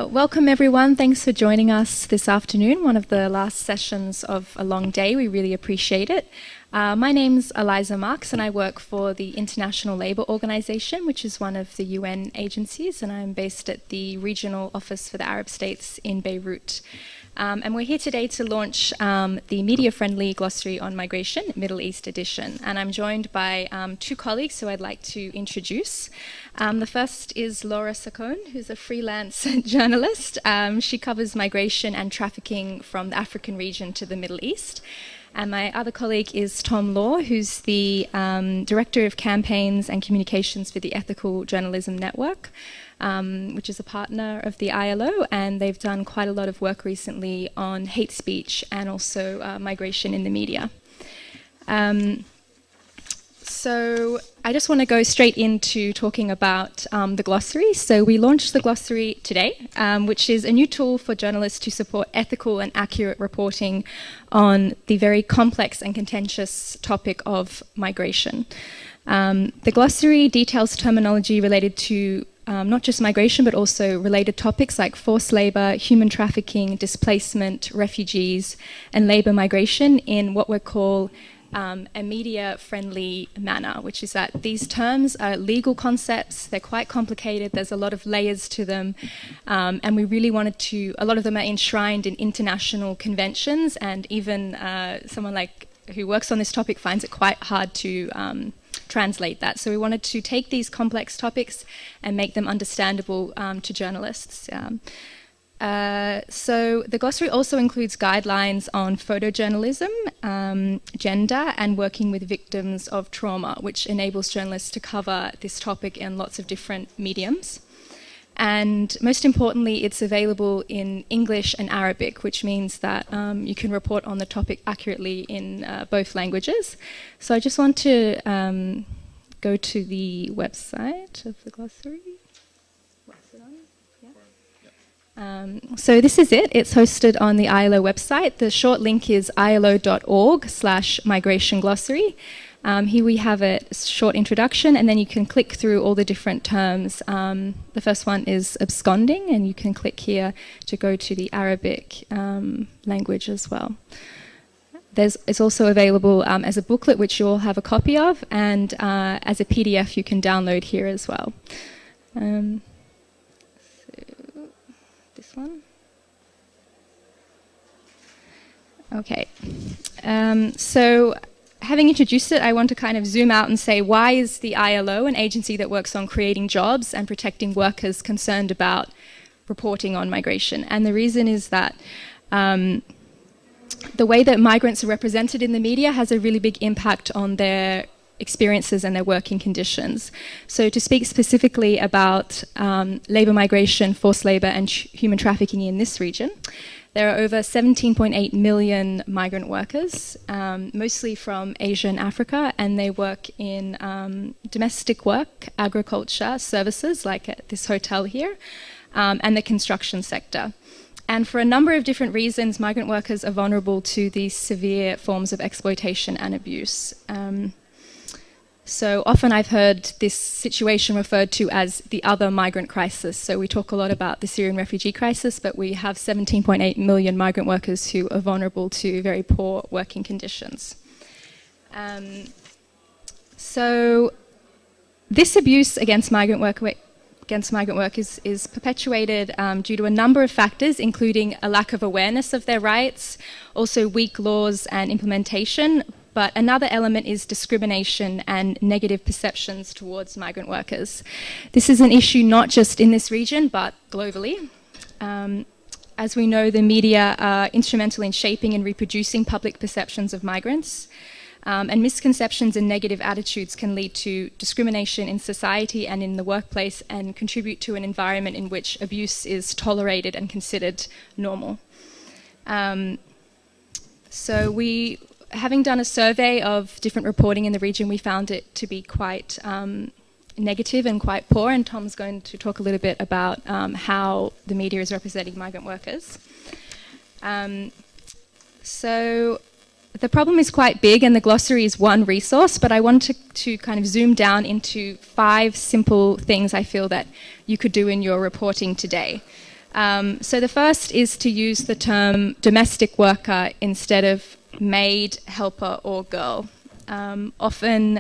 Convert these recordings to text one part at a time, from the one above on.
Welcome everyone, thanks for joining us this afternoon, one of the last sessions of a long day. We really appreciate it. My name's Eliza Marks and I work for the International Labour Organization, which is one of the UN agencies, and I'm based at the Regional Office for the Arab States in Beirut. And we're here today to launch the media-friendly Glossary on Migration, Middle East edition. And I'm joined by two colleagues who I'd like to introduce. The first is Laura Secorun, who's a freelance journalist. She covers migration and trafficking from the African region to the Middle East. And my other colleague is Tom Law, who's the Director of Campaigns and Communications for the Ethical Journalism Network, which is a partner of the ILO, and they've done quite a lot of work recently on hate speech and also migration in the media. So I just want to go straight into talking about the Glossary. So we launched the Glossary today, which is a new tool for journalists to support ethical and accurate reporting on the very complex and contentious topic of migration. The Glossary details terminology related to not just migration, but also related topics like forced labour, human trafficking, displacement, refugees, and labour migration in what we call a media-friendly manner, which is that these terms are legal concepts, they're quite complicated, there's a lot of layers to them, and we really wanted to, a lot of them are enshrined in international conventions, and even someone like who works on this topic finds it quite hard to translate that. So we wanted to take these complex topics and make them understandable to journalists. So the Glossary also includes guidelines on photojournalism, gender, and working with victims of trauma, which enables journalists to cover this topic in lots of different mediums. And most importantly, it's available in English and Arabic, which means that you can report on the topic accurately in both languages. So I just want to go to the website of the Glossary. So this is it. It's hosted on the ILO website. The short link is ilo.org/migration glossary. Here we have a short introduction, and then you can click through all the different terms. The first one is absconding, and you can click here to go to the Arabic language as well. It's also available as a booklet, which you all have a copy of, and as a PDF you can download here as well. This one. Okay. So having introduced it, I want to kind of zoom out and say, why is the ILO, an agency that works on creating jobs and protecting workers, concerned about reporting on migration? And the reason is that the way that migrants are represented in the media has a really big impact on their experiences and their working conditions. So to speak specifically about labour migration, forced labour and human trafficking in this region, there are over 17.8 million migrant workers, mostly from Asia and Africa, and they work in domestic work, agriculture, services like at this hotel here, and the construction sector. And for a number of different reasons, migrant workers are vulnerable to these severe forms of exploitation and abuse. So often I've heard this situation referred to as the other migrant crisis. So we talk a lot about the Syrian refugee crisis, but we have 17.8 million migrant workers who are vulnerable to very poor working conditions. So this abuse against migrant workers is perpetuated due to a number of factors, including a lack of awareness of their rights, also weak laws and implementation. But another element is discrimination and negative perceptions towards migrant workers. This is an issue not just in this region, but globally. As we know, the media are instrumental in shaping and reproducing public perceptions of migrants. And misconceptions and negative attitudes can lead to discrimination in society and in the workplace and contribute to an environment in which abuse is tolerated and considered normal. Having done a survey of different reporting in the region, we found it to be quite negative and quite poor, and Tom's going to talk a little bit about how the media is representing migrant workers. So the problem is quite big, and the Glossary is one resource, but I wanted to kind of zoom down into 5 simple things I feel that you could do in your reporting today. So the first is to use the term domestic worker instead of maid, helper, or girl. Often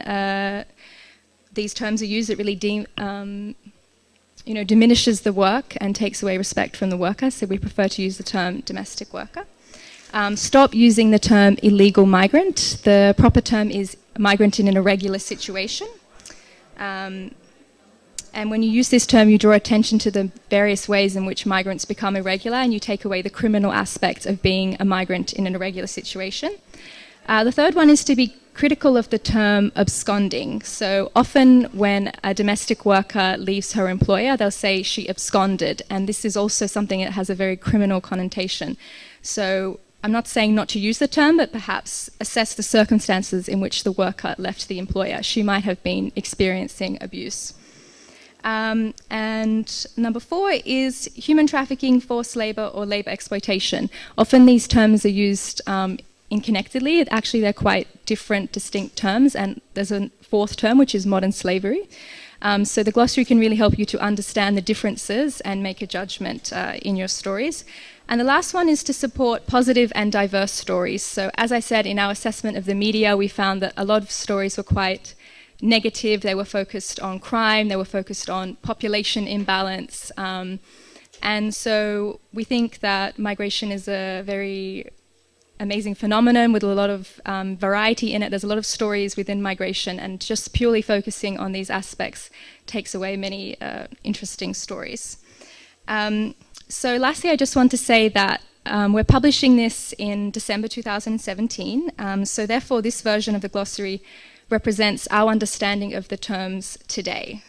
these terms are used that really diminishes the work and takes away respect from the worker, so we prefer to use the term domestic worker. Stop using the term illegal migrant. The proper term is migrant in an irregular situation. And when you use this term, you draw attention to the various ways in which migrants become irregular, and you take away the criminal aspect of being a migrant in an irregular situation. The third one is to be critical of the term absconding. So often when a domestic worker leaves her employer, they'll say she absconded, and this is also something that has a very criminal connotation. So I'm not saying not to use the term, but perhaps assess the circumstances in which the worker left the employer. She might have been experiencing abuse. And number 4 is human trafficking, forced labour, or labour exploitation. Often these terms are used inconnectedly. Actually, they're quite different, distinct terms, and there's a 4th term, which is modern slavery. So the glossary can really help you to understand the differences and make a judgment in your stories. And the last one is to support positive and diverse stories. So as I said, in our assessment of the media, we found that a lot of stories were quite negative. They were focused on crime, they were focused on population imbalance. And so we think that migration is a very amazing phenomenon with a lot of variety in it. There's a lot of stories within migration, and just purely focusing on these aspects takes away many interesting stories. So lastly, I just want to say that we're publishing this in December 2017. So therefore, this version of the glossary represents our understanding of the terms today.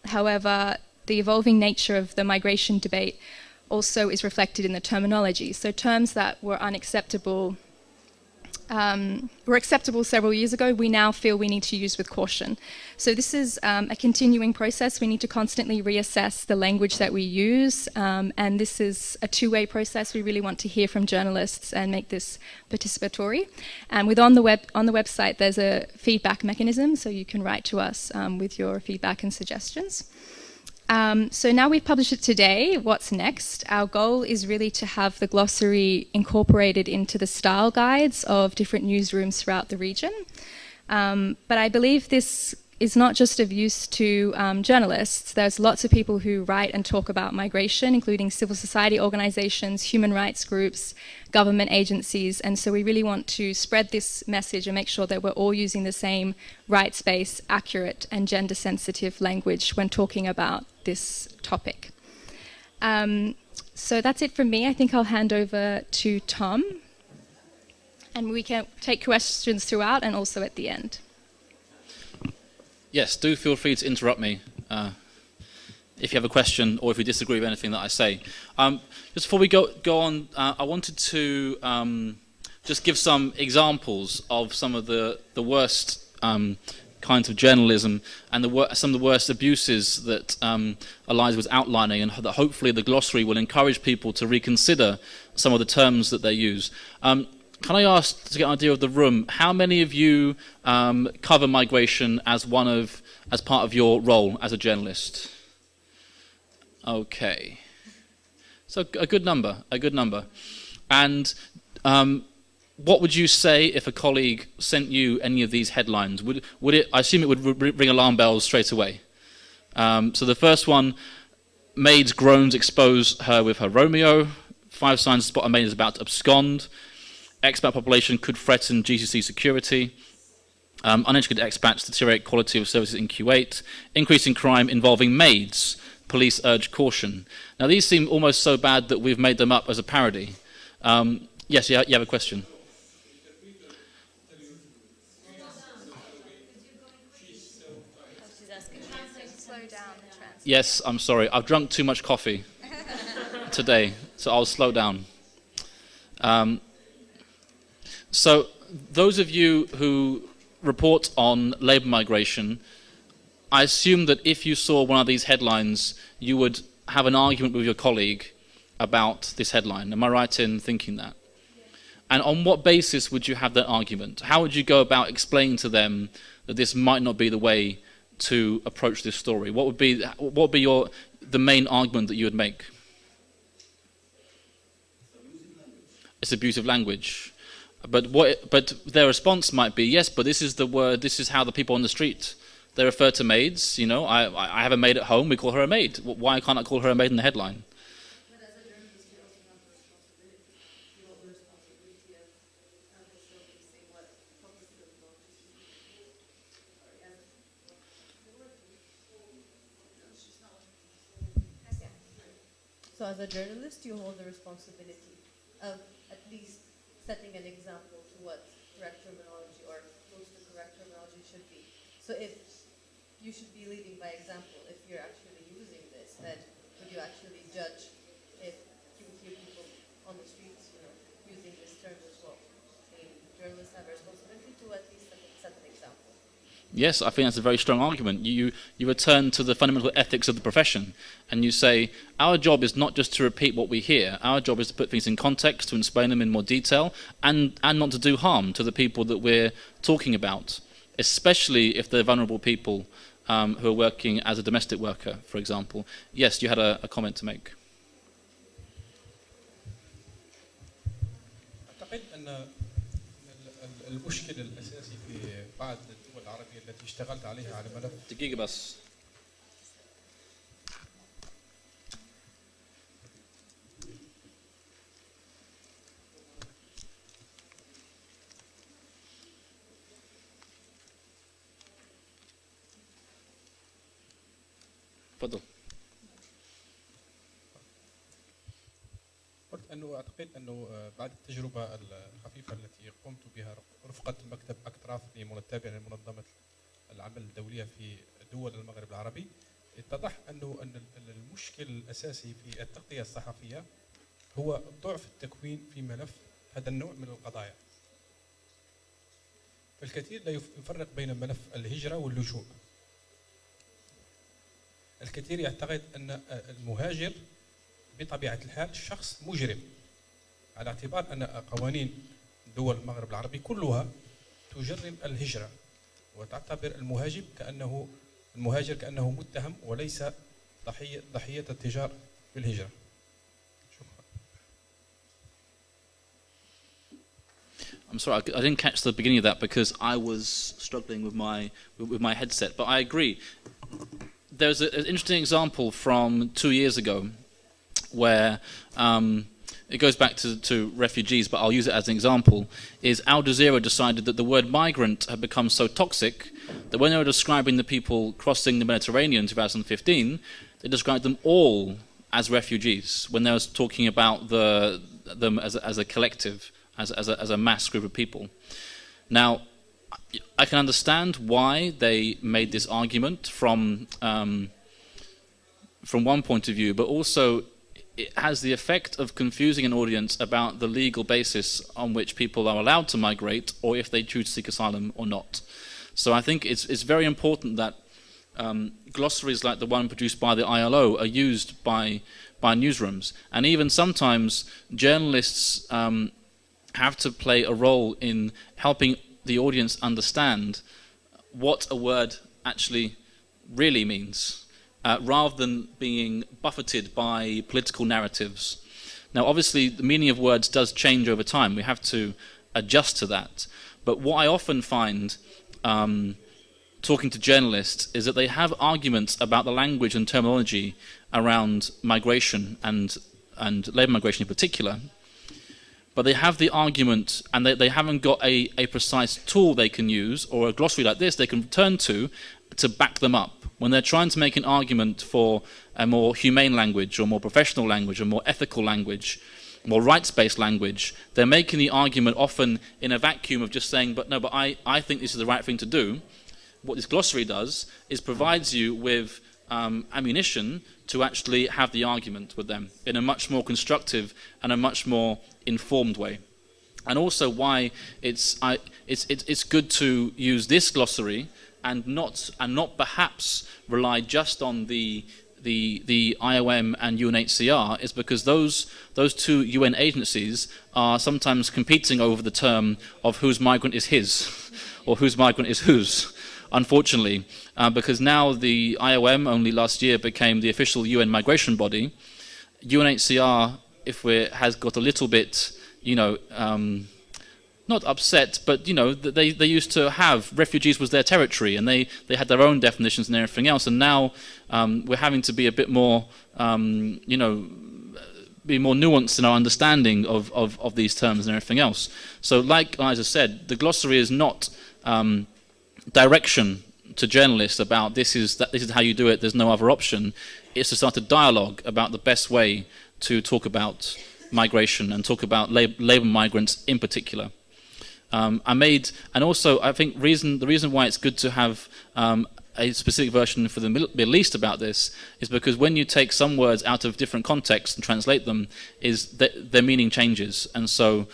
However, the evolving nature of the migration debate also is reflected in the terminology. So terms that were unacceptable, were acceptable several years ago, we now feel we need to use with caution. So this is a continuing process. We need to constantly reassess the language that we use, and this is a two-way process. We really want to hear from journalists and make this participatory. And on the website, there's a feedback mechanism, so you can write to us with your feedback and suggestions. So now we've published it today. What's next? Our goal is really to have the glossary incorporated into the style guides of different newsrooms throughout the region. But I believe this is not just of use to journalists. There's lots of people who write and talk about migration, including civil society organizations, human rights groups, government agencies, and so we really want to spread this message and make sure that we're all using the same rights-based, accurate and gender-sensitive language when talking about this topic. So that's it from me. I think I'll hand over to Tom, and we can take questions throughout and also at the end. Yes, do feel free to interrupt me if you have a question or if you disagree with anything that I say. Just before we go on, I wanted to just give some examples of some of the worst kinds of journalism and some of the worst abuses that Eliza was outlining, and that hopefully the glossary will encourage people to reconsider some of the terms that they use. Can I ask, to get an idea of the room, how many of you cover migration as part of your role as a journalist? Okay, so a good number. And what would you say if a colleague sent you any of these headlines? Would it? I assume it would ring alarm bells straight away. So the first one: maid's groans expose her with her Romeo. 5 signs to spot a maid is about to abscond. Expat population could threaten GCC security. Uneducated expats deteriorate quality of services in Kuwait. Increasing crime involving maids. Police urge caution. Now these seem almost so bad that we've made them up as a parody. Yes, you have a question. Yes, I'm sorry. I've drunk too much coffee today, so I'll slow down. So those of you who report on labour migration, I assume that if you saw one of these headlines, you would have an argument with your colleague about this headline. Am I right in thinking that? And on what basis would you have that argument? How would you go about explaining to them that this might not be the way to approach this story? What would be the main argument that you would make? it's abusive language. But their response might be, yes, but this is the word, this is how the people on the street, they refer to maids, you know, I have a maid at home, we call her a maid. Why can't I call her a maid in the headline? So as a journalist, you hold the responsibility of at least setting an example to what correct terminology or close to correct terminology should be. So if you should be leading by example, if you're actually using this, then would you actually judge if you hear people on the streets, you know, using this term as well? I mean, journalists have a responsibility to at least set an example. Yes, I think that's a very strong argument. You return to the fundamental ethics of the profession, and you say, our job is not just to repeat what we hear, our job is to put things in context, to explain them in more detail, and not to do harm to the people that we're talking about, especially if they're vulnerable people who are working as a domestic worker, for example. Yes, you had a comment to make. أعتقد أن المشكلة الأساسي في بعض الدول العربية التي اشتغلت عليها على ملف دقيقة بس. تفضل. قلت أنه أعتقد أنه بعد التجربة الخفيفة التي قمت بها رفقة مكتب أكتراف التابع لمنظمة العمل الدولية في دول المغرب العربي، اتضح أن المشكل الأساسي في التغطية الصحفية هو ضعف التكوين في ملف هذا النوع من القضايا. فالكثير لا يفرق بين ملف الهجرة واللجوء. الكثير يعتقد أن المهاجر بطبيعة الحال شخص مجرم، على اعتبار أن قوانين دول المغرب العربي كلها تجرم الهجرة وتعتبر المهاجر كأنه متهم وليس ضحية التجار بالهجرة. شكرا. I'm sorry, I didn't catch the beginning of that because I was struggling with my headset, but I agree. There's an interesting example from 2 years ago where it goes back to refugees, but I'll use it as an example, is Al Jazeera decided that the word migrant had become so toxic that when they were describing the people crossing the Mediterranean in 2015, they described them all as refugees when they were talking about them as a collective, as a mass group of people. Now, I can understand why they made this argument from one point of view, but also it has the effect of confusing an audience about the legal basis on which people are allowed to migrate or if they choose to seek asylum or not. So I think it's very important that glossaries like the one produced by the ILO are used by newsrooms. And even sometimes journalists have to play a role in helping the audience understand what a word actually really means. Rather than being buffeted by political narratives. Now, obviously, the meaning of words does change over time. We have to adjust to that. But what I often find talking to journalists is that they have arguments about the language and terminology around migration and labour migration in particular. But they have the argument and they haven't got a precise tool they can use or a glossary like this they can turn to back them up. When they're trying to make an argument for a more humane language or more professional language or more ethical language, more rights-based language, they're making the argument often in a vacuum of just saying, but I think this is the right thing to do. What this glossary does is provides you with ammunition to actually have the argument with them in a much more constructive and a much more informed way. And also why it's good to use this glossary and not perhaps rely just on the IOM and UNHCR is because those two UN agencies are sometimes competing over the term of whose migrant is his or whose migrant is whose, unfortunately, because now the IOM only last year became the official UN migration body. UNHCR, has got a little bit you know, not upset, but you know, they used to have refugees was their territory, and they had their own definitions and everything else. And now we're having to be a bit more, you know, be more nuanced in our understanding of these terms and everything else. So, like Isa said, the glossary is not direction to journalists about this is how you do it. There's no other option. It's to start a dialogue about the best way to talk about migration and talk about labour migrants in particular. And also I think the reason why it's good to have a specific version for the Middle East about this is because when you take some words out of different contexts and translate them, is that their meaning changes. And so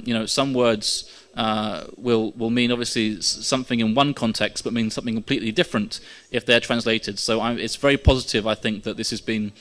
you know, some words will mean obviously something in one context, but mean something completely different if they're translated. So it's very positive, I think, that this has been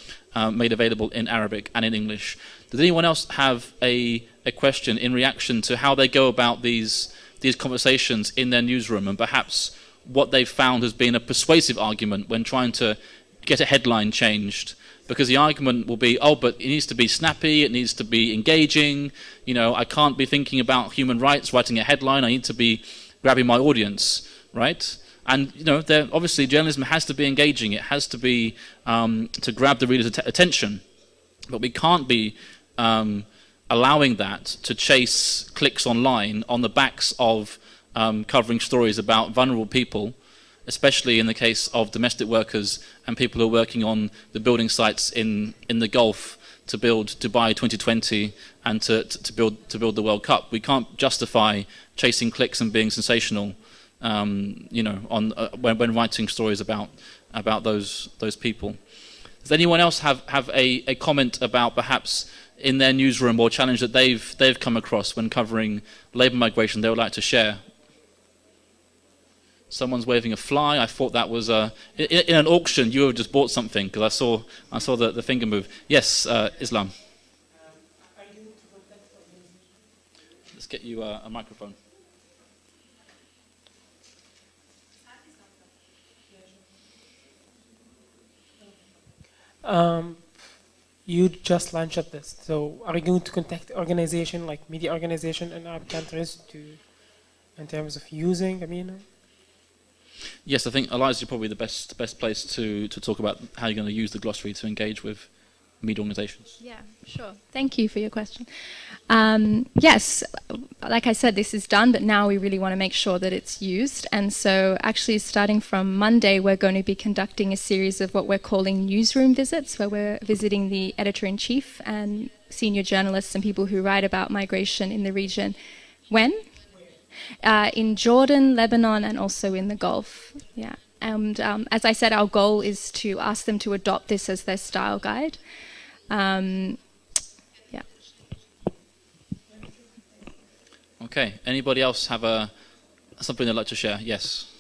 made available in Arabic and in English. Does anyone else have a question in reaction to how they go about these conversations in their newsroom, and perhaps what they've found has been a persuasive argument when trying to get a headline changed? Because the argument will be, oh, but it needs to be snappy, it needs to be engaging, you know, I can't be thinking about human rights writing a headline, I need to be grabbing my audience, right? And, you know, obviously journalism has to be engaging, it has to be to grab the reader's attention, but we can't be allowing that to chase clicks online on the backs of covering stories about vulnerable people, especially in the case of domestic workers and people who are working on the building sites in the Gulf to build Dubai 2020 and to build the World Cup. We can't justify chasing clicks and being sensational, you know, when writing stories about those people. Does anyone else have a comment about perhaps in their newsroom or challenge that they've come across when covering labour migration they would like to share? Someone's waving a fly. I thought that was in an auction. You have just bought something because I saw the finger move. Yes, Islam. Let's get you a microphone. You just launched this, so are you going to contact organization like media organization in Arab countries in terms of using Amina? Yes, I think Eliza is probably the best place to talk about how you're going to use the glossary to engage with media organizations. Yeah, sure. Thank you for your question. Yes, like I said, this is done, but now we really want to make sure that it's used. And so actually starting from Monday, we're going to be conducting a series of what we're calling newsroom visits, where we're visiting the editor-in-chief and senior journalists and people who write about migration in the region. When? In Jordan, Lebanon, and also in the Gulf. Yeah. And as I said, our goal is to ask them to adopt this as their style guide. Yeah. Okay. Anybody else have something they'd like to share? Yes.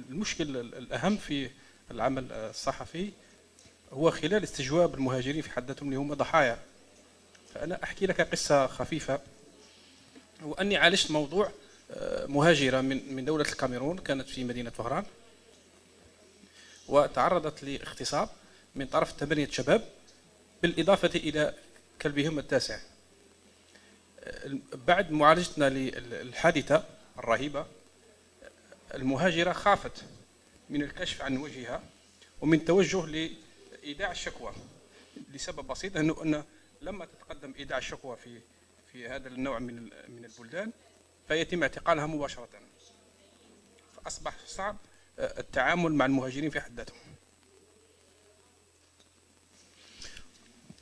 المشكل الأهم في العمل الصحفي هو خلال استجواب المهاجرين في حد ذاتهم اللي هم ضحايا. فأنا أحكي لك قصة خفيفة، وأني عالجت موضوع مهاجرة من دولة الكاميرون كانت في مدينة وهران، وتعرضت لاغتصاب من طرف 8 شباب بالإضافة إلى كلبهم التاسع. بعد معالجتنا للحادثة الرهيبة، المهاجرة خافت من الكشف عن وجهها ومن توجه لإيداع الشكوى لسبب بسيط، أنه لما تتقدم إيداع الشكوى في هذا النوع من البلدان فيتم اعتقالها مباشرة، فأصبح صعب التعامل مع المهاجرين في حد ذاتهم.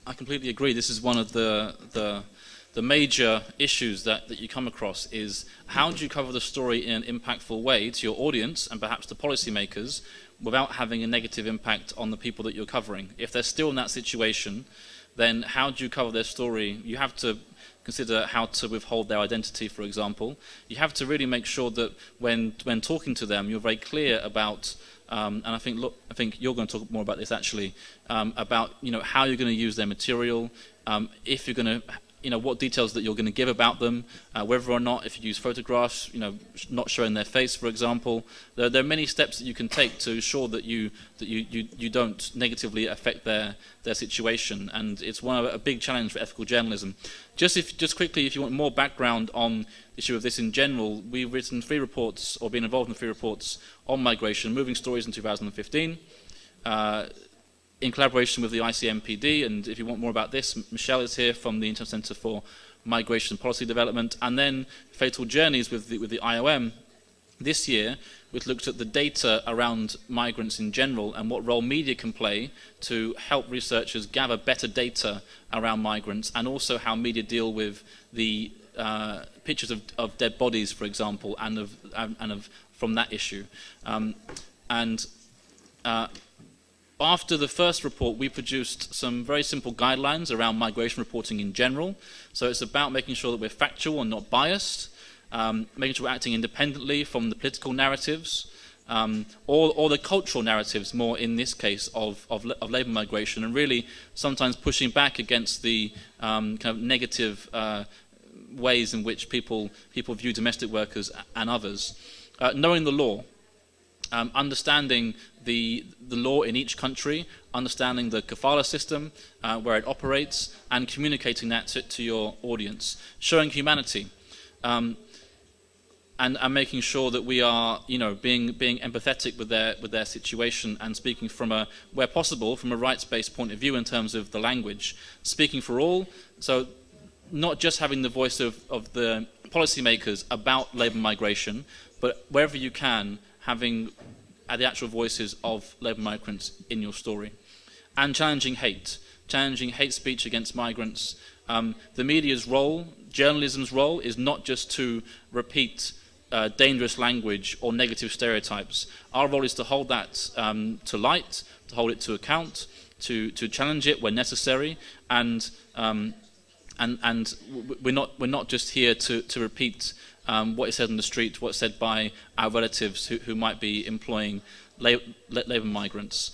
I completely agree. This is one of the major issues that you come across is how do you cover the story in an impactful way to your audience and perhaps the policymakers without having a negative impact on the people that you're covering. If they're still in that situation, then how do you cover their story? You have to consider how to withhold their identity, for example. You have to really make sure that when talking to them, you're very clear about and I think you're going to talk more about this actually, about how you're going to use their material, if you're going to, what details that you're going to give about them, whether or not, if you use photographs, not showing their face, for example. There are many steps that you can take to ensure that you don't negatively affect their situation, and it's a big challenge for ethical journalism. Just quickly, if you want more background on the issue of this in general, we've written 3 reports, or been involved in 3 reports on migration, moving stories in 2015. In collaboration with the ICMPD, and if you want more about this, Michelle is here from the International Centre for Migration Policy Development, and then Fatal Journeys with the IOM this year, which looked at the data around migrants in general and what role media can play to help researchers gather better data around migrants, and also how media deal with the pictures of dead bodies, for example, and of from that issue. After the first report, we produced some very simple guidelines around migration reporting in general. So it's about making sure that we're factual and not biased, making sure we're acting independently from the political narratives, or the cultural narratives, more in this case, of labour migration, and really sometimes pushing back against the kind of negative ways in which people view domestic workers and others. Knowing the law. Understanding the law in each country, understanding the kafala system, where it operates, and communicating that to your audience, showing humanity, and making sure that we are, being empathetic with their situation, and speaking where possible, from a rights-based point of view in terms of the language, speaking for all. So not just having the voice of the policymakers about labour migration, but wherever you can, having the actual voices of labour migrants in your story. And challenging hate speech against migrants. The media's role, journalism's role, is not just to repeat dangerous language or negative stereotypes. Our role is to hold that to light, to hold it to account, to challenge it when necessary, and we're not just here to repeat what is said on the street, what's said by our relatives who might be employing labour migrants.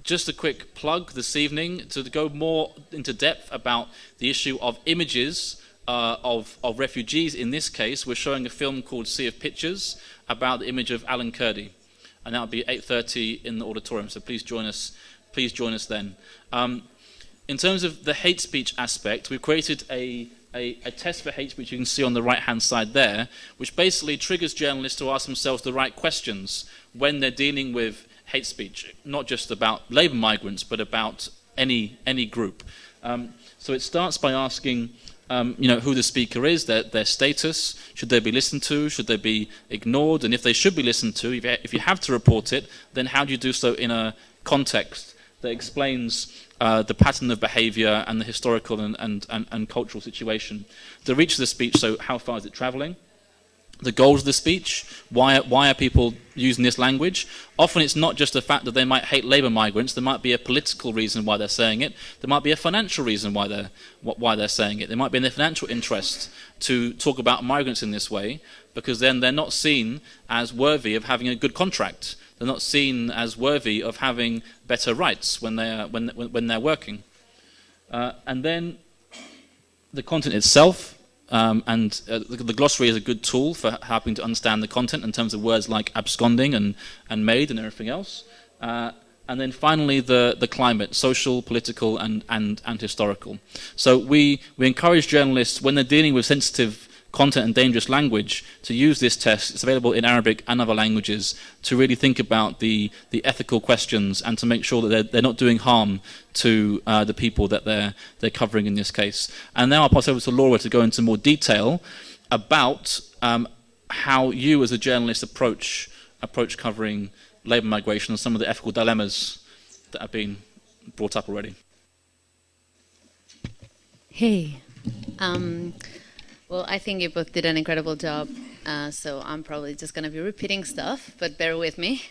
Just a quick plug this evening to go more into depth about the issue of images of refugees. In this case, we're showing a film called Sea of Pictures about the image of Alan Kurdi, and that'll be 8:30 in the auditorium, so please join us then. In terms of the hate speech aspect, we've created a test for hate speech you can see on the right-hand side there, which basically triggers journalists to ask themselves the right questions when they're dealing with hate speech, not just about labour migrants, but about any group. So it starts by asking, who the speaker is, their status, should they be listened to, should they be ignored, and if they should be listened to, if you have to report it, then how do you do so in a context that explains the pattern of behaviour and the historical and cultural situation. The reach of the speech, so how far is it travelling? The goals of the speech, why are people using this language? Often it's not just the fact that they might hate labour migrants, there might be a political reason why they're saying it, there might be a financial reason why they're saying it, there might be in their financial interest to talk about migrants in this way, because then they're not seen as worthy of having a good contract. They're not seen as worthy of having better rights when they're working. And then the content itself, the glossary is a good tool for helping to understand the content in terms of words like absconding and made and everything else. And then finally the climate, social, political and historical. So we encourage journalists, when they're dealing with sensitive content and dangerous language, to use this test. It's available in Arabic and other languages, to really think about the ethical questions and to make sure that they're not doing harm to the people that they're covering in this case. And now I'll pass over to Laura to go into more detail about how you as a journalist approach covering labour migration and some of the ethical dilemmas that have been brought up already. Hey. Well, I think you both did an incredible job, so I'm probably just going to be repeating stuff, but bear with me.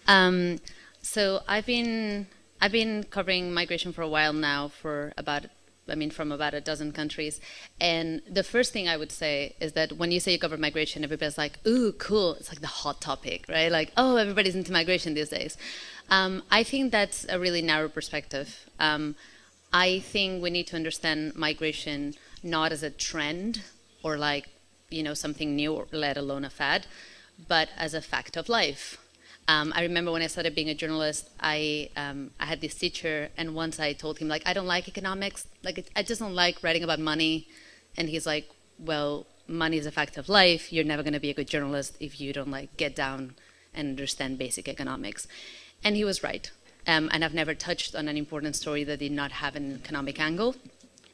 So I've been covering migration for a while now, for about from about a dozen countries. And the first thing I would say is that when you say you cover migration, everybody's like, ooh, cool. It's like the hot topic, right? Like, oh, everybody's into migration these days. I think that's a really narrow perspective. I think we need to understand migration not as a trend or like, something new, or let alone a fad, but as a fact of life. I remember when I started being a journalist, I had this teacher, and once I told him, like, I don't like economics, like, I just don't like writing about money. And he's like, well, money is a fact of life. You're never going to be a good journalist if you don't, like, get down and understand basic economics. And he was right. And I've never touched on an important story that did not have an economic angle.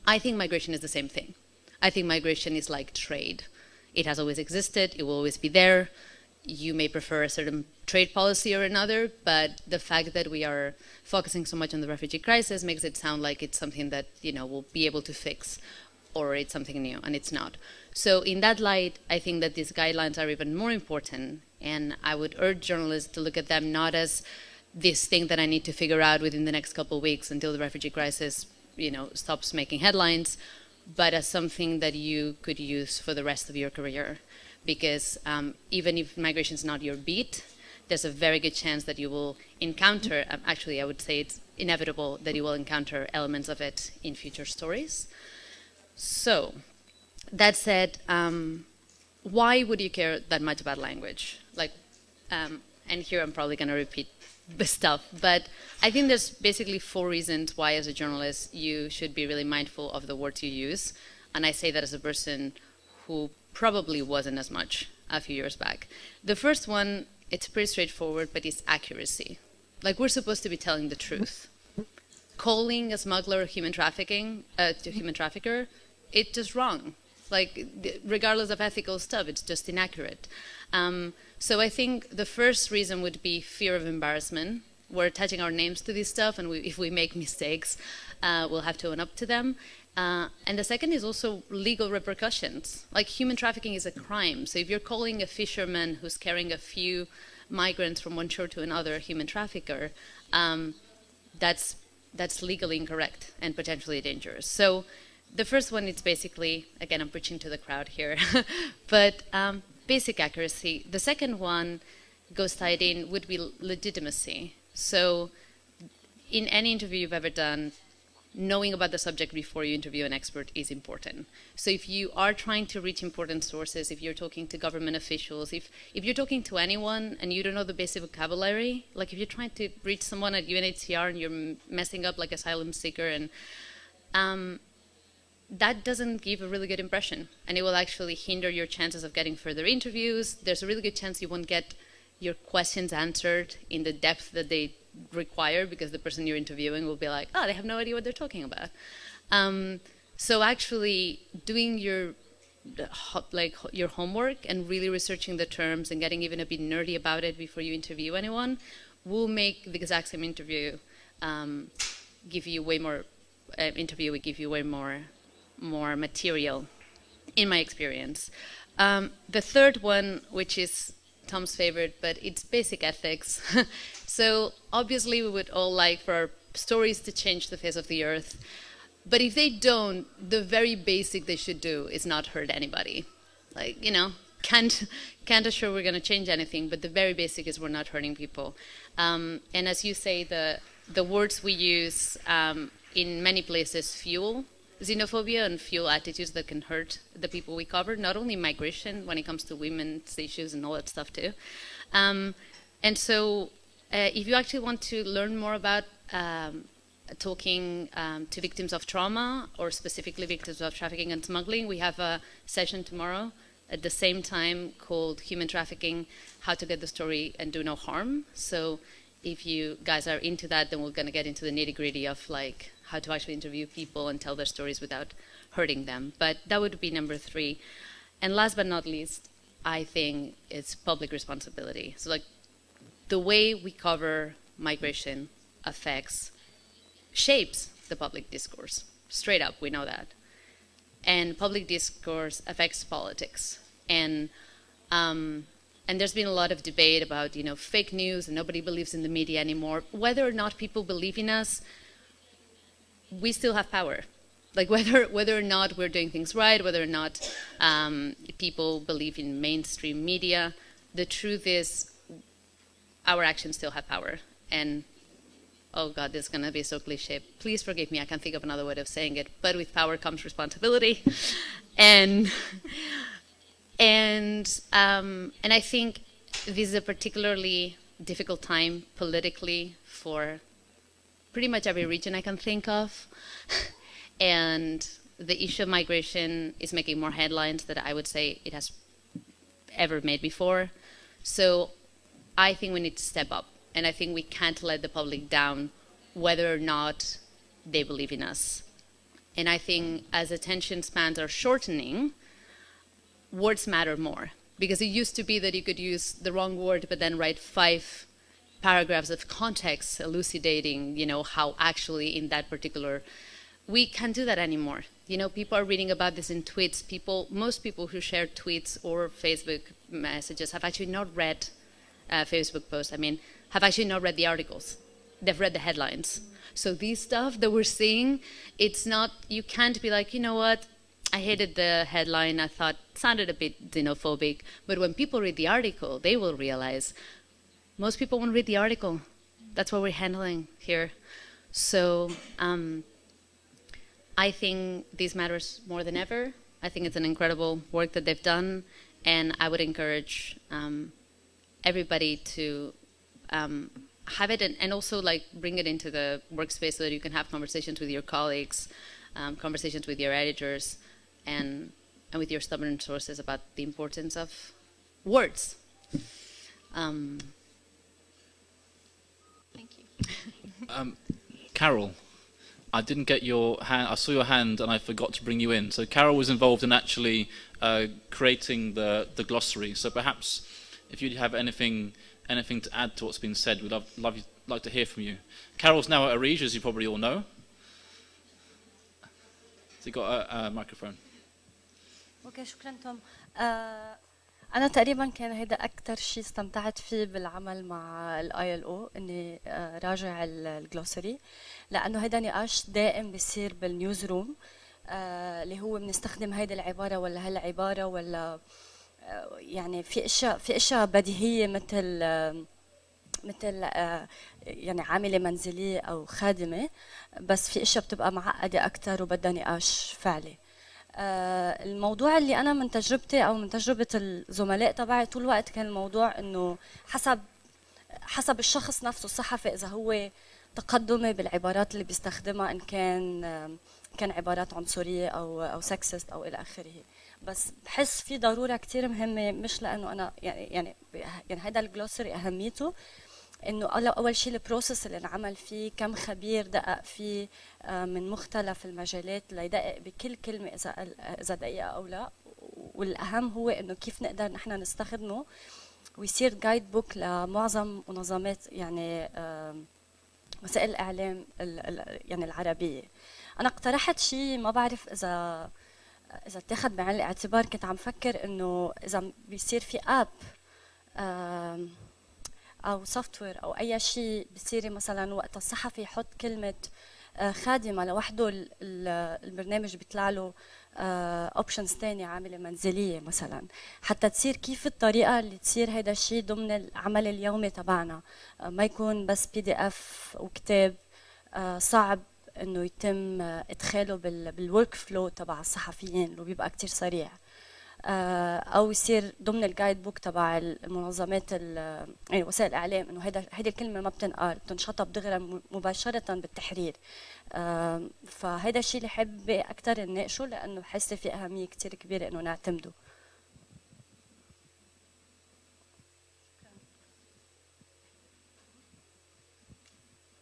I think migration is the same thing. I think migration is like trade. It has always existed. It will always be there. You may prefer a certain trade policy or another, but the fact that we are focusing so much on the refugee crisis makes it sound like it's something that, we'll be able to fix, or it's something new, and it's not. So in that light, I think that these guidelines are even more important, and I would urge journalists to look at them not as this thing that I need to figure out within the next couple of weeks until the refugee crisis, stops making headlines, but as something that you could use for the rest of your career. Because even if migration is not your beat, there's a very good chance that you will encounter, actually I would say it's inevitable that you will encounter elements of it in future stories. So, that said, why would you care that much about language? Like, and here I'm probably going to repeat the stuff, but I think there's basically 4 reasons why as a journalist you should be really mindful of the words you use. And I say that as a person who probably wasn't as much a few years back. The first one, it's pretty straightforward, but it's accuracy. Like, we're supposed to be telling the truth. Calling a smuggler human trafficker, it's just wrong. Like, regardless of ethical stuff, it's just inaccurate. So I think the first reason would be fear of embarrassment. We're attaching our names to this stuff, and if we make mistakes, we'll have to own up to them. And the second is also legal repercussions. Like, human trafficking is a crime. So if you're calling a fisherman who's carrying a few migrants from one shore to another a human trafficker, that's legally incorrect and potentially dangerous. So the first one is basically, again, I'm preaching to the crowd here, but basic accuracy. The second one goes tied in would be legitimacy. So in any interview you've ever done, knowing about the subject before you interview an expert is important. So if you are trying to reach important sources, if you're talking to government officials, if you're talking to anyone and you don't know the basic vocabulary, like if you're trying to reach someone at UNHCR and you're messing up like asylum seeker, and that doesn't give a really good impression, and it will actually hinder your chances of getting further interviews. There's a really good chance you won't get your questions answered in the depth that they require, because the person you're interviewing will be like, oh, they have no idea what they're talking about. So actually doing your homework and really researching the terms and getting even a bit nerdy about it before you interview anyone will make the exact same interview give you way more more material, in my experience. The third one, which is Tom's favorite, but it's basic ethics. So obviously we would all like for our stories to change the face of the earth, but if they don't, the very basic they should do is not hurt anybody. Like, can't assure we're going to change anything, but the very basic is we're not hurting people. And as you say, the words we use in many places fuel xenophobia and fuel attitudes that can hurt the people we cover, not only migration, when it comes to women's issues and all that stuff too. And so if you actually want to learn more about talking to victims of trauma, or specifically victims of trafficking and smuggling, we have a session tomorrow at the same time called Human Trafficking, How to Get the Story and Do No Harm. So if you guys are into that, then we're going to get into the nitty-gritty of like how to actually interview people and tell their stories without hurting them. But that would be number 3. And last but not least, I think it's public responsibility. So like the way we cover migration shapes the public discourse. Straight up, we know that. And public discourse affects politics. And there's been a lot of debate about, fake news, and nobody believes in the media anymore. Whether or not people believe in us, we still have power. like whether or not we're doing things right, whether or not people believe in mainstream media. The truth is, our actions still have power. And oh God, this is going to be so cliche. Please forgive me. I can't think of another way of saying it. But with power comes responsibility, and I think this is a particularly difficult time politically for pretty much every region I can think of. And the issue of migration is making more headlines than I would say it has ever made before. So I think we need to step up. And I think we can't let the public down whether or not they believe in us. And I think as attention spans are shortening, words matter more. Because it used to be that you could use the wrong word but then write 5 paragraphs of context elucidating, you know, how actually in that particular... We can't do that anymore. You know, people are reading about this in tweets. Most people who share tweets or Facebook messages have actually not read Facebook posts. I mean, have actually not read the articles. They've read the headlines. So this stuff that we're seeing, it's not, you can't be like, you know what, I hated the headline, I thought it sounded a bit xenophobic, but when people read the article, they will realize most people won't read the article. That's what we're handling here. So I think this matters more than ever. I think it's an incredible work that they've done, and I would encourage everybody to have it and also like bring it into the workspace so that you can have conversations with your colleagues, conversations with your editors, and with your stubborn sources about the importance of words. Thank you. Carol, I didn't get your hand. I saw your hand and I forgot to bring you in. So Carol was involved in actually creating the glossary. So perhaps if you have anything to add to what's been said, we'd like to hear from you. Carol's now at Arij, as you probably all know. So you got a microphone. اوكي شكرا توم. أنا تقريبا كان هذا أكثر شيء استمتعت فيه بالعمل مع ال ILO إني راجع الجلوسري، لأنه هذا نقاش دائم بيصير بالنيوز روم اللي هو بنستخدم هيدي العبارة ولا هالعبارة ولا يعني في أشياء بديهية مثل يعني عاملة منزلية أو خادمة، بس في أشياء بتبقى معقدة أكثر وبدها نقاش فعلي. الموضوع اللي أنا من تجربتي أو من تجربة الزملاء تبعي طول الوقت كان الموضوع إنه حسب الشخص نفسه الصحفي، إذا هو تقدمي بالعبارات اللي بيستخدمها، إن كان عبارات عنصرية أو سكسست أو إلى آخره. بس بحس في ضرورة كتير مهمة، مش لأنه أنا يعني هذا الجلوسري أهميته إنه أول شيء البروسيس اللي انعمل فيه، كم خبير دقق فيه من مختلف المجالات ليدقق بكل كلمة إذا دقيقة أو لا، والأهم هو إنه كيف نقدر نحن نستخدمه ويصير جايد بوك لمعظم منظمات يعني وسائل الإعلام يعني العربية. أنا اقترحت شيء ما بعرف إذا اتخذ بعين الاعتبار، كنت عم فكر إنه إذا بيصير في آب أو سوفت وير أو أي شيء بصير مثلا وقت الصحفي يحط كلمة خادمة لوحده، البرنامج بيطلع له اوبشنز ثانية عاملة منزلية مثلا، حتى تصير كيف الطريقة اللي تصير هيدا الشيء ضمن العمل اليومي تبعنا، ما يكون بس PDF وكتاب صعب انه يتم ادخاله بالورك فلو تبع الصحفيين اللي بيبقى كتير سريع، او يصير ضمن الجايد بوك تبع المنظمات يعني وسائل الاعلام انه هيدي الكلمه ما بتنقال، بتنشطب دغري مباشره بالتحرير. فهيدا الشيء اللي حابه اكثر نناقشه، لانه بحس في اهميه كثير كبيره انه نعتمده.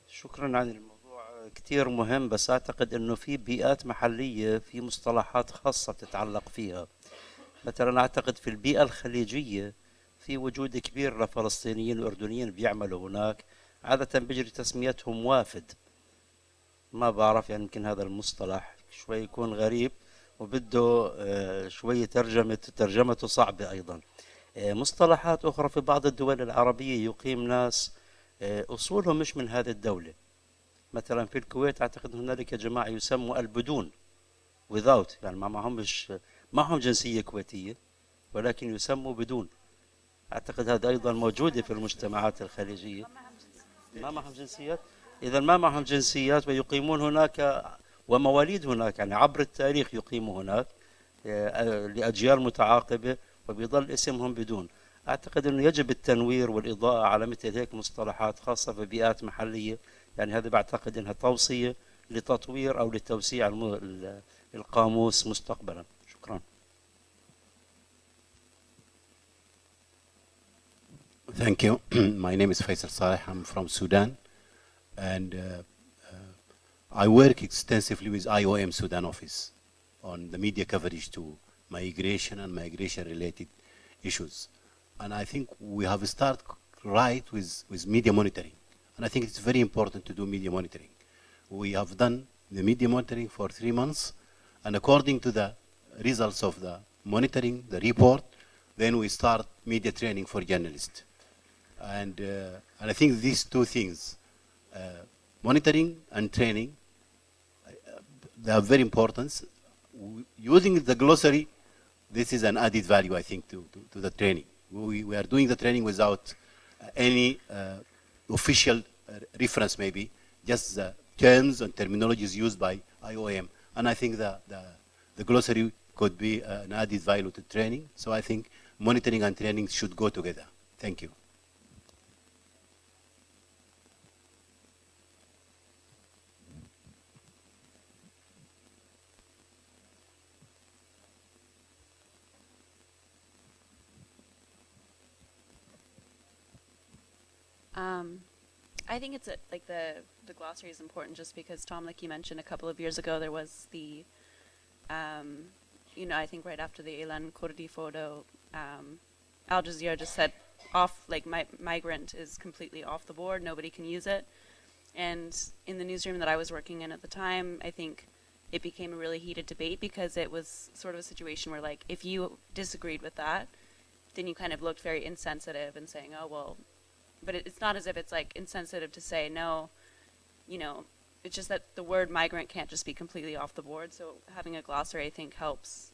شكرا عن الموضوع كثير مهم، بس اعتقد انه في بيئات محليه في مصطلحات خاصه بتتعلق فيها. مثلا اعتقد في البيئة الخليجية في وجود كبير لفلسطينيين واردنيين بيعملوا هناك، عادة بيجري تسميتهم وافد. ما بعرف يعني يمكن هذا المصطلح شوي يكون غريب وبده شوي ترجمته صعبة ايضا. مصطلحات اخرى في بعض الدول العربية يقيم ناس اصولهم مش من هذه الدولة. مثلا في الكويت اعتقد هنالك جماعة يسموا البدون، without، يعني ما معهم جنسية كويتية ولكن يسموا بدون. أعتقد هذا أيضا موجودة في المجتمعات الخليجية. ما معهم جنسيات. إذا ما معهم جنسيات ويقيمون هناك ومواليد هناك، يعني عبر التاريخ يقيموا هناك لأجيال متعاقبة وبيظل اسمهم بدون. أعتقد أنه يجب التنوير والإضاءة على مثل هيك مصطلحات خاصة في بيئات محلية. يعني هذا بعتقد أنها توصية لتطوير أو لتوسيع القاموس مستقبلا. شكرا. Thank you. My name is Faisal Saleh. I'm from Sudan, and I work extensively with IOM Sudan office on the media coverage to migration and migration-related issues. And I think we have started right with media monitoring. And I think it's very important to do media monitoring. We have done the media monitoring for 3 months, and according to the results of the monitoring, the report, then we start media training for journalists. And I think these two things, monitoring and training, they are very important. Using the glossary, this is an added value, I think, to the training. We are doing the training without any official reference, maybe, just the terms and terminologies used by IOM. And I think the glossary could be an added value to training. So I think monitoring and training should go together. Thank you. I think it's like the glossary is important just because, Tom, like you mentioned a couple of years ago, there was the, I think right after the Elan Kurdi photo, Al Jazeera just said migrant is completely off the board, nobody can use it. And in the newsroom that I was working in at the time, I think it became a really heated debate because it was sort of a situation where, like, if you disagreed with that, then you kind of looked very insensitive and saying, oh, well, but it's not as if it's like insensitive to say no, it's just that the word migrant can't just be completely off the board. So having a glossary, I think, helps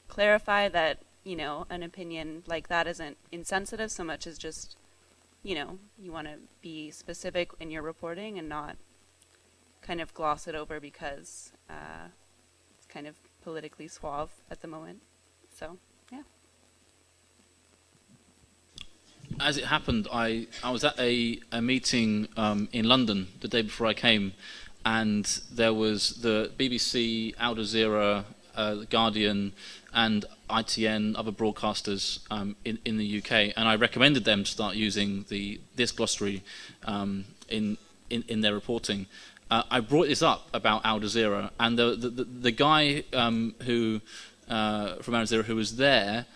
clarify that, an opinion like that isn't insensitive so much as just, you want to be specific in your reporting and not kind of gloss it over because it's kind of politically suave at the moment. So, yeah. As it happened, I was at a meeting in London the day before I came, and there was the BBC, Al Jazeera, The Guardian, and ITN, other broadcasters in the UK, and I recommended them to start using this glossary in their reporting. I brought this up about Al Jazeera, and the guy who from Al Jazeera who was there,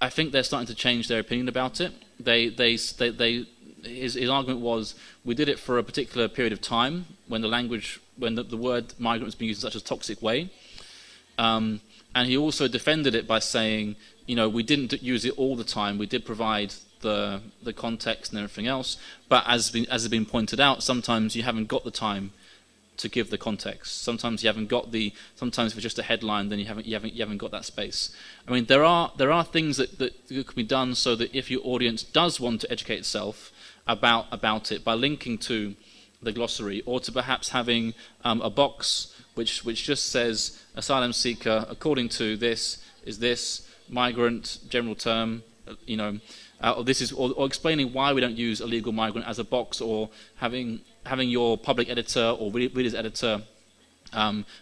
I think they're starting to change their opinion about it. His argument was, we did it for a particular period of time when the word migrant was being used in such a toxic way. And he also defended it by saying, we didn't use it all the time. We did provide the context and everything else. But as has been pointed out, sometimes you haven't got the time to give the context. Sometimes you haven't got sometimes if it's just a headline, then you haven't got that space. I mean, there are things that can be done so that if your audience does want to educate itself about it by linking to the glossary, or to perhaps having a box which just says asylum seeker according to this is this, migrant general term, or explaining why we don't use illegal migrant as a box, or having your public editor or reader's editor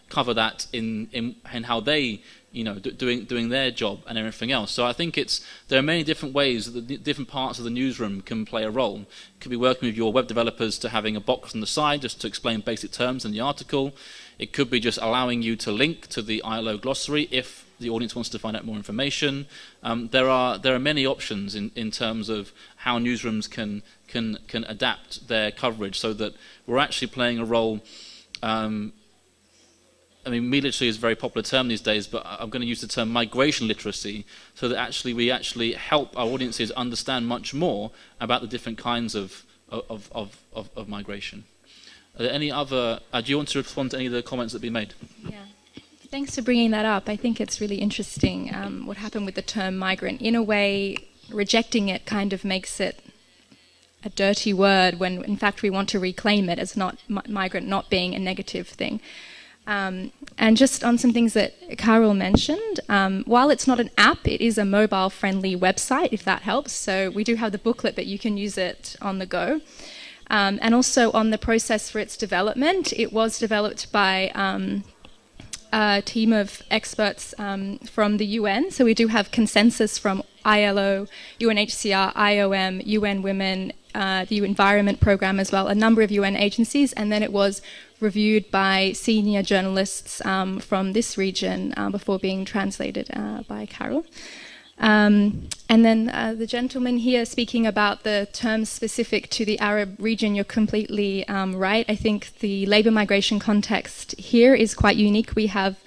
cover that in how they doing their job and everything else. So I think there are many different ways that the different parts of the newsroom can play a role. It could be working with your web developers to having a box on the side just to explain basic terms in the article. It could be just allowing you to link to the ILO glossary if the audience wants to find out more information. There are many options in terms of how newsrooms can adapt their coverage so that we're actually playing a role. Media literacy is a very popular term these days, but I'm going to use the term migration literacy, so that we actually help our audiences understand much more about the different kinds of migration. Are there any other? Do you want to respond to any of the comments that have been made? Yeah. Thanks for bringing that up. I think it's really interesting what happened with the term migrant. In a way, rejecting it kind of makes it a dirty word when, in fact, we want to reclaim it as not migrant not being a negative thing. And just on some things that Carol mentioned, while it's not an app, it is a mobile-friendly website, if that helps. So we do have the booklet, but you can use it on the go. And also on the process for its development, it was developed by a team of experts from the UN. So we do have consensus from ILO, UNHCR, IOM, UN Women, the Environment Programme as well, a number of UN agencies, and then it was reviewed by senior journalists from this region before being translated by Carol. And then the gentleman here speaking about the terms specific to the Arab region, you're completely right. I think the labour migration context here is quite unique. We have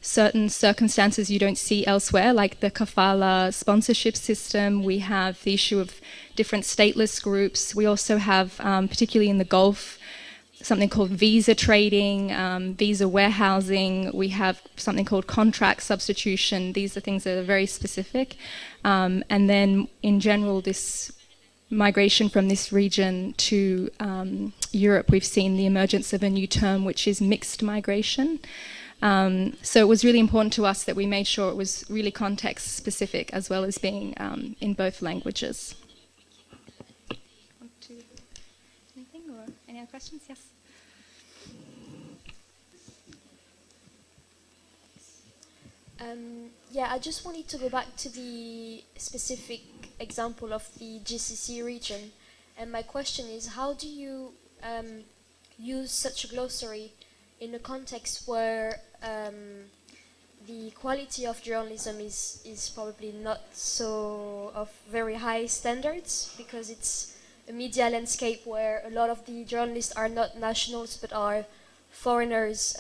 certain circumstances you don't see elsewhere, like the kafala sponsorship system. We have the issue of different stateless groups. We also have, particularly in the Gulf, something called visa trading, visa warehousing. We have something called contract substitution. These are things that are very specific. And then in general, this migration from this region to Europe, we've seen the emergence of a new term, which is mixed migration. So it was really important to us that we made sure it was really context specific as well as being in both languages. Anything or any other questions? Yes. Yeah, I just wanted to go back to the specific example of the GCC region. And my question is, how do you use such a glossary in a context where the quality of journalism is probably not so of very high standards, because it's a media landscape where a lot of the journalists are not nationals but are foreigners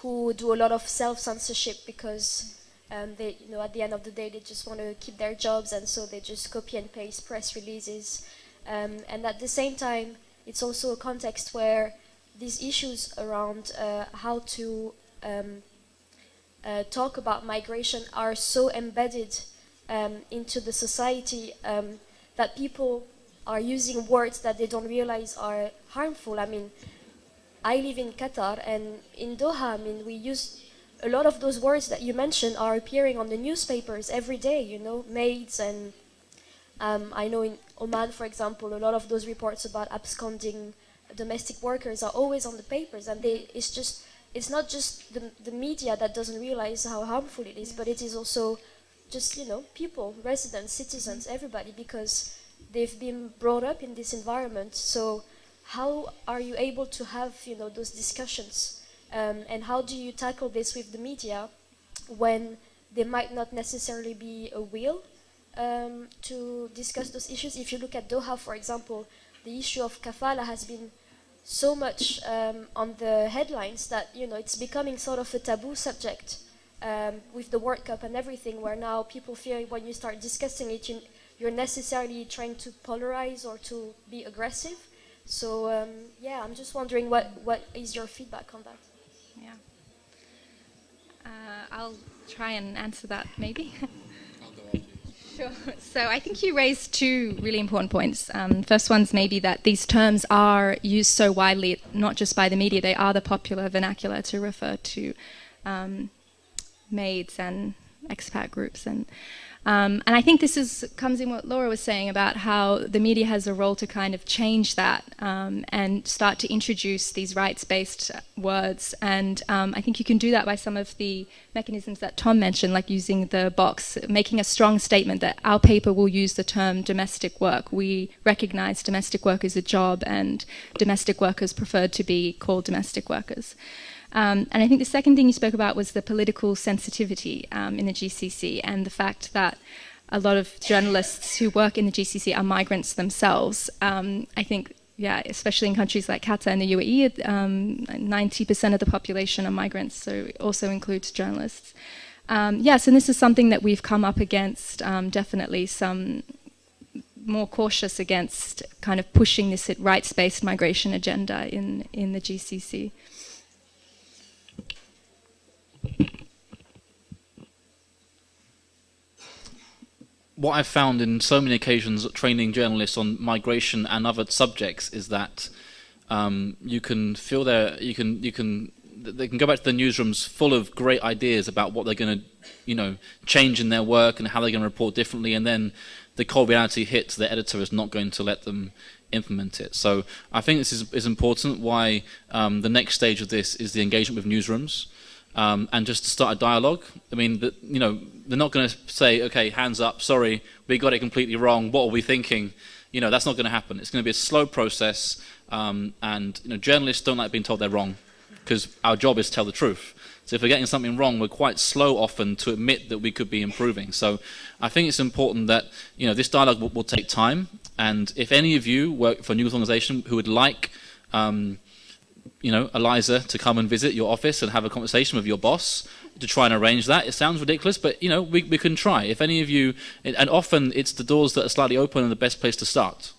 who do a lot of self-censorship because they, you know, at the end of the day they just want to keep their jobs, and so they just copy and paste press releases. And at the same time, it's also a context where these issues around how to talk about migration are so embedded into the society that people are using words that they don't realize are harmful. I mean, I live in Qatar, and in Doha, I mean, we use a lot of those words that you mentioned are appearing on the newspapers every day, you know, maids, and I know in Oman, for example, a lot of those reports about absconding domestic workers are always on the papers, and it's not just the media that doesn't realize how harmful it is, but it is also just, you know, people, residents, citizens, everybody, because they've been brought up in this environment. So how are you able to have, you know, those discussions, and how do you tackle this with the media when there might not necessarily be a will to discuss those issues? If you look at Doha, for example, the issue of kafala has been so much on the headlines that, you know, it's becoming sort of a taboo subject with the World Cup and everything, where now people fear when you start discussing it, you're necessarily trying to polarize or to be aggressive. So yeah, I'm just wondering what is your feedback on that? Yeah. I'll try and answer that maybe. I'll go after you. Sure. So I think you raised two really important points. First one's maybe that these terms are used so widely, not just by the media, they are the popular vernacular to refer to maids and expat groups. And I think this comes in what Laura was saying about how the media has a role to kind of change that and start to introduce these rights-based words. And I think you can do that by some of the mechanisms that Tom mentioned, like using the box, making a strong statement that our paper will use the term domestic work. We recognise domestic work is a job, and domestic workers preferred to be called domestic workers. And I think the second thing you spoke about was the political sensitivity in the GCC, and the fact that a lot of journalists who work in the GCC are migrants themselves. I think, yeah, especially in countries like Qatar and the UAE, 90% of the population are migrants, so it also includes journalists. Yes, and this is something that we've come up against, definitely some more cautious against kind of pushing this rights-based migration agenda in the GCC. what I've found in so many occasions training journalists on migration and other subjects is that you can feel they can go back to the newsrooms full of great ideas about what they're going to, change in their work and how they're going to report differently, and then the cold reality hits. The editor is not going to let them implement it. So I think this is important. Why the next stage of this is the engagement with newsrooms, and just to start a dialogue. I mean, they're not going to say, okay, hands up, sorry, we got it completely wrong, what are we thinking? That's not going to happen. It's going to be a slow process, and journalists don't like being told they're wrong, because our job is to tell the truth. So if we're getting something wrong, we're quite slow often to admit that we could be improving. So I think it's important that this dialogue will take time. And if any of you work for a news organisation who would like, Eliza to come and visit your office and have a conversation with your boss to try and arrange that, it sounds ridiculous, but we can try. If any of you, and often it's the doors that are slightly open and the best place to start.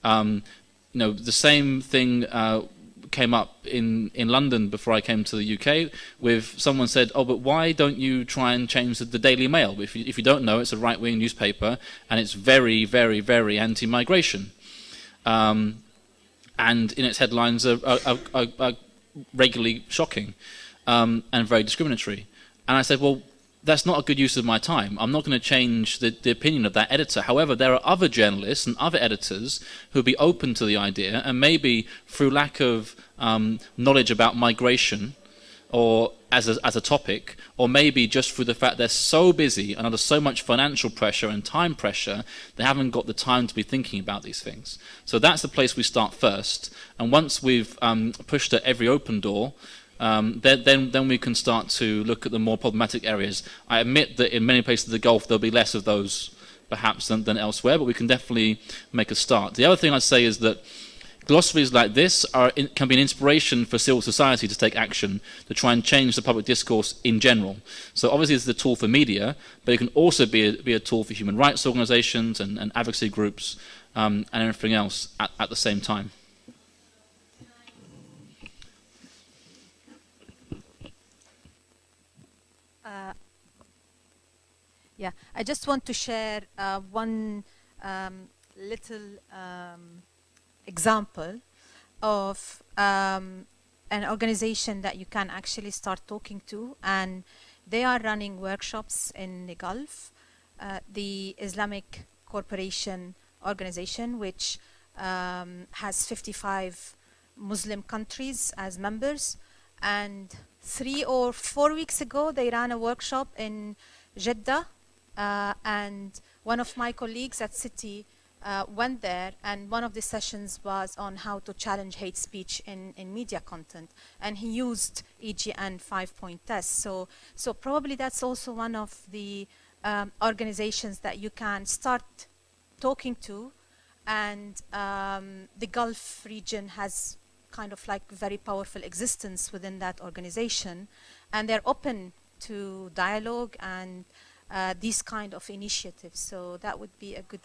The same thing came up in London before I came to the UK, with someone said, oh, but why don't you try and change the Daily Mail? If you don't know, it's a right-wing newspaper, and it's very, very, very anti-migration. And in its headlines are regularly shocking and very discriminatory. And I said, well, that's not a good use of my time. I'm not going to change the opinion of that editor. However, there are other journalists and other editors who will be open to the idea, and maybe through lack of knowledge about migration or as a topic, or maybe just through the fact they're so busy and under so much financial pressure and time pressure, they haven't got the time to be thinking about these things. So that's the place we start first. And once we've pushed at every open door, then we can start to look at the more problematic areas. I admit that in many places of the Gulf there'll be less of those perhaps than elsewhere, but we can definitely make a start. The other thing I'd say is that glossaries like this can be an inspiration for civil society to take action to try and change the public discourse in general. So obviously it's a tool for media, but it can also be a tool for human rights organisations and advocacy groups and everything else at the same time. Yeah, I just want to share one little example of an organization that you can actually start talking to, and they are running workshops in the Gulf. The Islamic Cooperation Organization, which has 55 Muslim countries as members, and 3 or 4 weeks ago they ran a workshop in Jeddah, and one of my colleagues at City went there, and one of the sessions was on how to challenge hate speech in media content, and he used EJN 5-point test. So probably that's also one of the organizations that you can start talking to, and the Gulf region has kind of like very powerful existence within that organization, and they're open to dialogue and these kind of initiatives. So that would be a good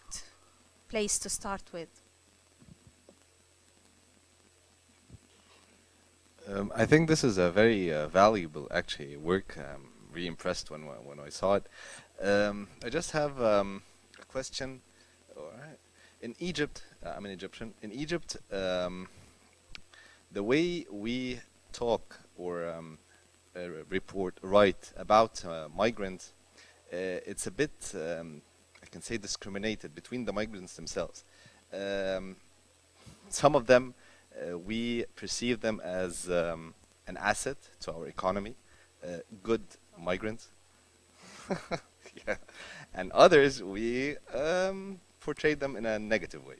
place to start with. I think this is a very valuable, actually, work. I'm really impressed when I saw it. I just have a question. All right. In Egypt, I'm an Egyptian. In Egypt, the way we talk or write about migrants, it's a bit, I can say, discriminated between the migrants themselves. Some of them, we perceive them as an asset to our economy, good migrants. Yeah. And others, we portray them in a negative way.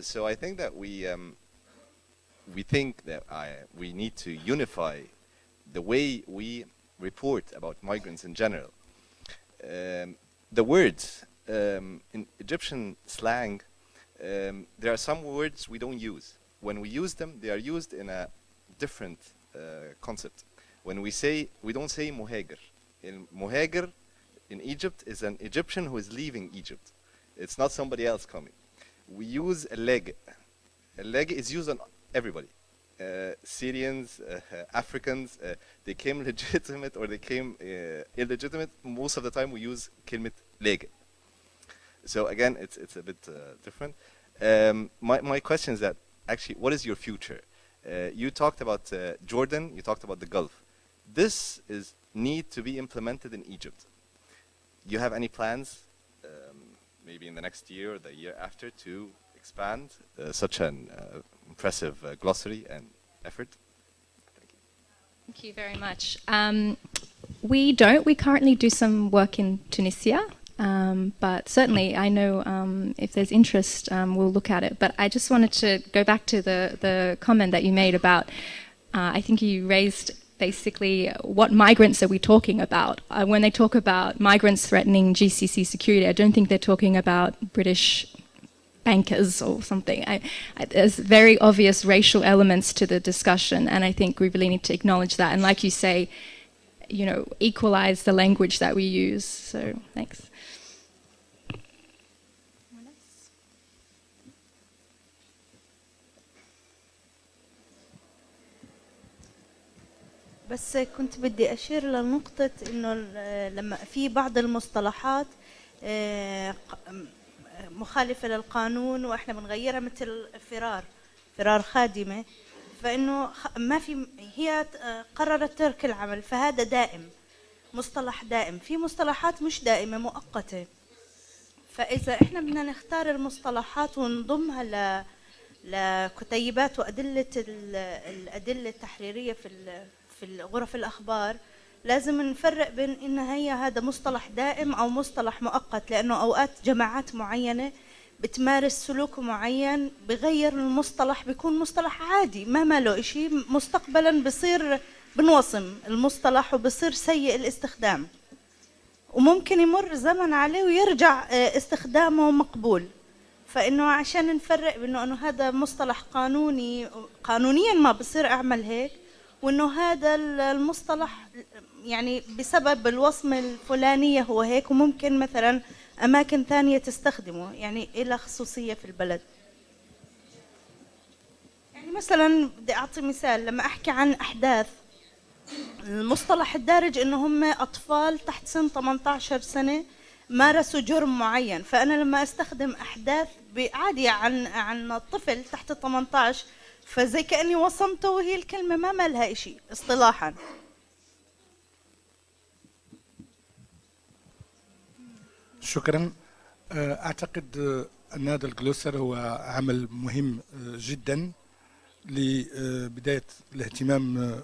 So I think that we think that we need to unify the way we report about migrants in general. The words in Egyptian slang, there are some words we don't use. When we use them, they are used in a different concept. When we don't say muhajir. Muhajir in Egypt is an Egyptian who is leaving Egypt. It's not somebody else coming. We use a leg. A leg is used on everybody. Syrians, Africans, they came legitimate or they came illegitimate. Most of the time we use كلمة لاجئ. So again, it's a bit different. My question is that actually, what is your future? You talked about Jordan. You talked about the Gulf. This need to be implemented in Egypt. You have any plans, maybe in the next year or the year after, to expand such an impressive glossary and effort? Thank you very much. We don't. We currently do some work in Tunisia, but certainly I know if there's interest, we'll look at it. But I just wanted to go back to the comment that you made about, I think you raised basically what migrants are we talking about? When they talk about migrants threatening GCC security, I don't think they're talking about British bankers or something. There's very obvious racial elements to the discussion, and I think we really need to acknowledge that. And like you say, you know, equalize the language that we use. So, thanks. بس كنت بدي أشير لنقطة إنه لما في بعض المصطلحات مخالفة للقانون وإحنا بنغيرها، مثل فرار خادمة، فإنه ما في، هي قررت ترك العمل، فهذا دائم، مصطلح دائم. في مصطلحات مش دائمة، مؤقتة. فإذا إحنا بدنا نختار المصطلحات ونضمها لكتيبات وأدلة الأدلة التحريرية في غرف الأخبار، لازم نفرق بين إن هذا مصطلح دائم أو مصطلح مؤقت، لأنه أوقات جماعات معينة بتمارس سلوك معين بغير المصطلح، بيكون مصطلح عادي ما له إشي، مستقبلا بصير بنوصم المصطلح وبصير سيء الاستخدام، وممكن يمر زمن عليه ويرجع استخدامه مقبول. فإنه عشان نفرق بأنه إنه هذا مصطلح قانونيا ما بصير أعمل هيك، وإنه هذا المصطلح يعني بسبب الوصمة الفلانية هو هيك، وممكن مثلا أماكن ثانية تستخدمه، يعني إلى خصوصية في البلد. يعني مثلا بدي أعطي مثال، لما أحكي عن أحداث، المصطلح الدارج إنه هم أطفال تحت سن 18 سنة مارسوا جرم معين، فأنا لما أستخدم أحداث عادي عن طفل تحت 18، فزي كأني وصمته، وهي الكلمة ما لها إشي اصطلاحا. شكرا. أعتقد أن هذا الجلوسر هو عمل مهم جدا لبداية الاهتمام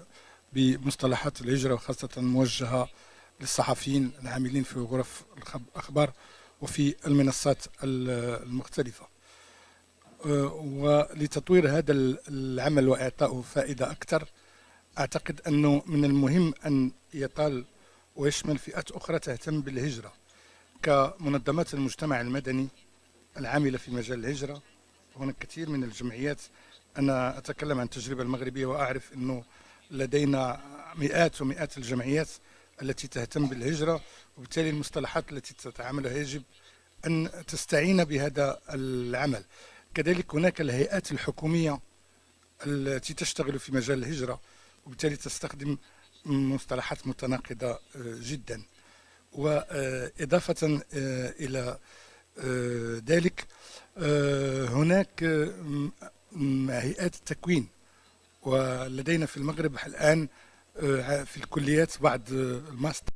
بمصطلحات الهجرة، وخاصة موجهة للصحفيين العاملين في غرف الأخبار وفي المنصات المختلفة، ولتطوير هذا العمل وإعطائه فائدة أكثر. أعتقد أنه من المهم أن يطال ويشمل فئات أخرى تهتم بالهجرة، كمنظمات المجتمع المدني العاملة في مجال الهجرة. هناك كثير من الجمعيات، أنا أتكلم عن التجربة المغربية وأعرف أنه لدينا مئات ومئات الجمعيات التي تهتم بالهجرة، وبالتالي المصطلحات التي تتعاملها يجب أن تستعين بهذا العمل. كذلك هناك الهيئات الحكومية التي تشتغل في مجال الهجرة، وبالتالي تستخدم مصطلحات متناقضة جدا. وإضافة إلى ذلك هناك هيئات التكوين، ولدينا في المغرب الآن في الكليات بعض الماستر